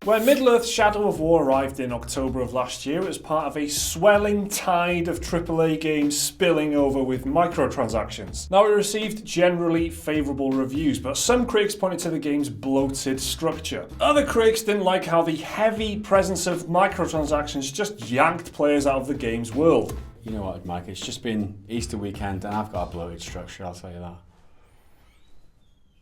When Middle-earth Shadow of War arrived in October of last year, it was part of a swelling tide of AAA games spilling over with microtransactions. Now, it received generally favourable reviews, but some critics pointed to the game's bloated structure. Other critics didn't like how the heavy presence of microtransactions just yanked players out of the game's world. You know what, Mike, it's just been Easter weekend and I've got a bloated structure, I'll tell you that.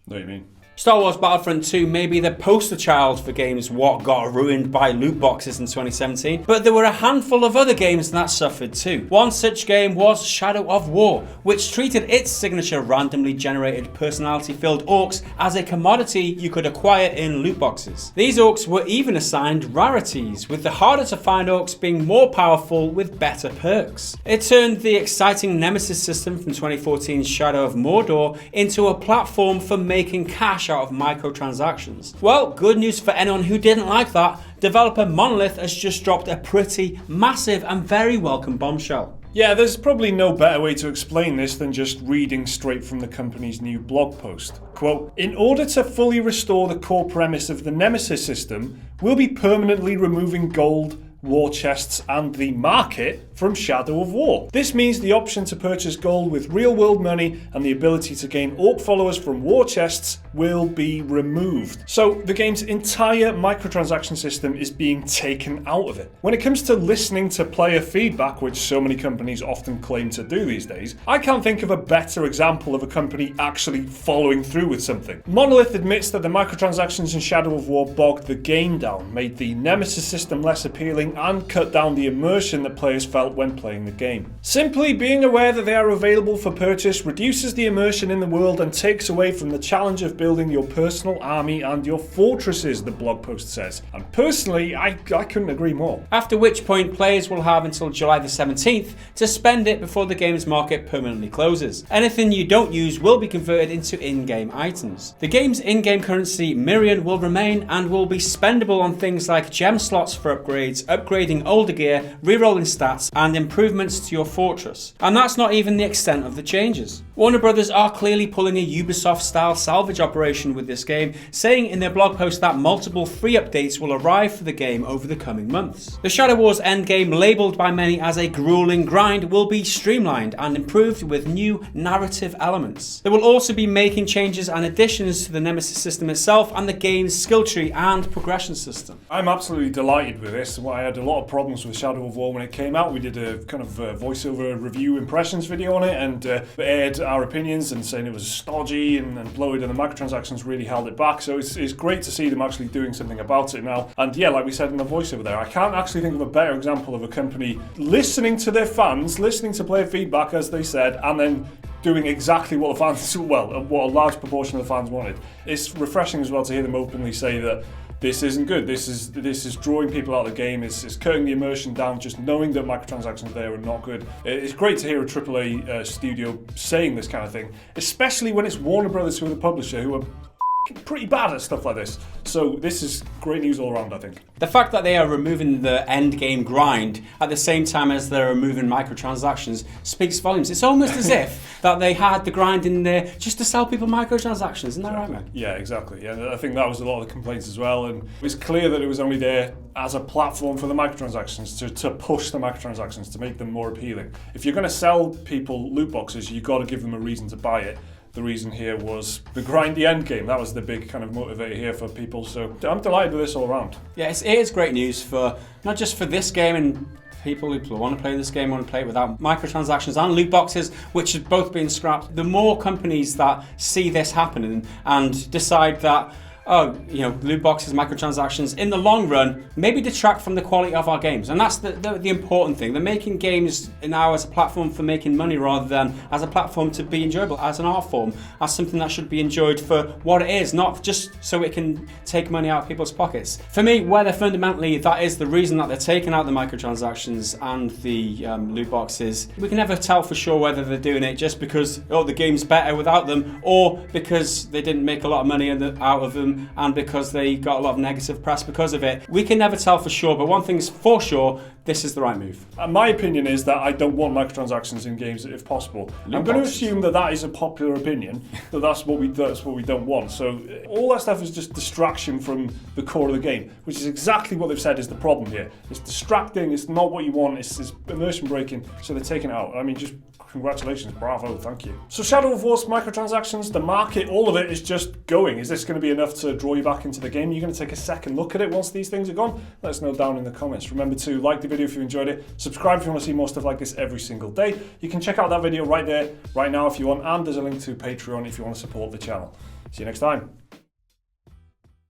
What do you mean? Star Wars Battlefront 2 may be the poster child for games what got ruined by loot boxes in 2017, but there were a handful of other games that suffered too. One such game was Shadow of War, which treated its signature randomly generated personality-filled orcs as a commodity you could acquire in loot boxes. These orcs were even assigned rarities, with the harder to find orcs being more powerful with better perks. It turned the exciting Nemesis system from 2014's Shadow of Mordor into a platform for making cash out of microtransactions. Well, good news for anyone who didn't like that. Developer Monolith has just dropped a pretty massive and very welcome bombshell. Yeah, there's probably no better way to explain this than just reading straight from the company's new blog post. Quote, "In order to fully restore the core premise of the Nemesis system, we'll be permanently removing gold, war chests and the market from Shadow of War. This means the option to purchase gold with real-world money and the ability to gain orc followers from war chests will be removed." So the game's entire microtransaction system is being taken out of it. When it comes to listening to player feedback, which so many companies often claim to do these days, I can't think of a better example of a company actually following through with something. Monolith admits that the microtransactions in Shadow of War bogged the game down, made the Nemesis system less appealing, and cut down the immersion that players felt when playing the game. Simply being aware that they are available for purchase reduces the immersion in the world and takes away from the challenge of building your personal army and your fortresses, the blog post says. And personally, I couldn't agree more. After which point players will have until July the 17th to spend it before the game's market permanently closes. Anything you don't use will be converted into in-game items. The game's in-game currency, Mirian, will remain and will be spendable on things like gem slots for upgrades, upgrading older gear, rerolling stats, and improvements to your fortress. And that's not even the extent of the changes. Warner Brothers are clearly pulling a Ubisoft-style salvage operation with this game, saying in their blog post that multiple free updates will arrive for the game over the coming months. The Shadow Wars endgame, labelled by many as a grueling grind, will be streamlined and improved with new narrative elements. They will also be making changes and additions to the Nemesis system itself and the game's skill tree and progression system. I'm absolutely delighted with this. I had a lot of problems with Shadow of War when it came out. We did a kind of voiceover review impressions video on it and aired our opinions and saying it was stodgy and bloated, and the microtransactions really held it back. So it's great to see them actually doing something about it now. And yeah, like we said in the voiceover there, I can't actually think of a better example of a company listening to their fans, listening to player feedback as they said, and then doing exactly what the fans, well, what a large proportion of the fans wanted. It's refreshing as well to hear them openly say that this isn't good. This is drawing people out of the game. It's cutting the immersion down. Just knowing that microtransactions there are not good. It's great to hear a AAA studio saying this kind of thing, especially when it's Warner Brothers who are the publisher, who are pretty bad at stuff like this. So this is great news all around, I think. The fact that they are removing the end game grind at the same time as they're removing microtransactions speaks volumes. It's almost as if that they had the grind in there just to sell people microtransactions. Isn't that right, man? Yeah, exactly. Yeah, I think that was a lot of the complaints as well. And it was clear that it was only there as a platform for the microtransactions, to push the microtransactions, to make them more appealing. If you're going to sell people loot boxes, you've got to give them a reason to buy it. The reason here was the grindy end game. That was the big kind of motivator here for people. So I'm delighted with this all around. Yeah, it is great news for not just for this game and people who want to play this game, want to play it without microtransactions and loot boxes, which have both been scrapped. The more companies that see this happening and decide that, oh, you know, loot boxes, microtransactions, in the long run, maybe detract from the quality of our games. And that's the important thing. They're making games now as a platform for making money rather than as a platform to be enjoyable, as an art form, as something that should be enjoyed for what it is, not just so it can take money out of people's pockets. For me, whether fundamentally that is the reason that they're taking out the microtransactions and the loot boxes, we can never tell for sure whether they're doing it just because, oh, the game's better without them, or because they didn't make a lot of money out of them, and because they got a lot of negative press because of it. We can never tell for sure, but one thing's for sure, this is the right move. My opinion is that I don't want microtransactions in games if possible. I'm going to assume that that is a popular opinion, that that's what we don't want. So all that stuff is just distraction from the core of the game, which is exactly what they've said is the problem here. It's distracting, it's not what you want, it's immersion breaking, so they're taking it out. I mean, just congratulations, bravo, thank you. So Shadow of War's microtransactions, the market, all of it is just going. Is this going to be enough to draw you back into the game? You're going to take a second look at it once these things are gone? Let us know down in the comments. Remember to like the video if you enjoyed it, subscribe if you want to see more stuff like this every single day. You can check out that video right there, right now if you want, and there's a link to Patreon if you want to support the channel. See you next time.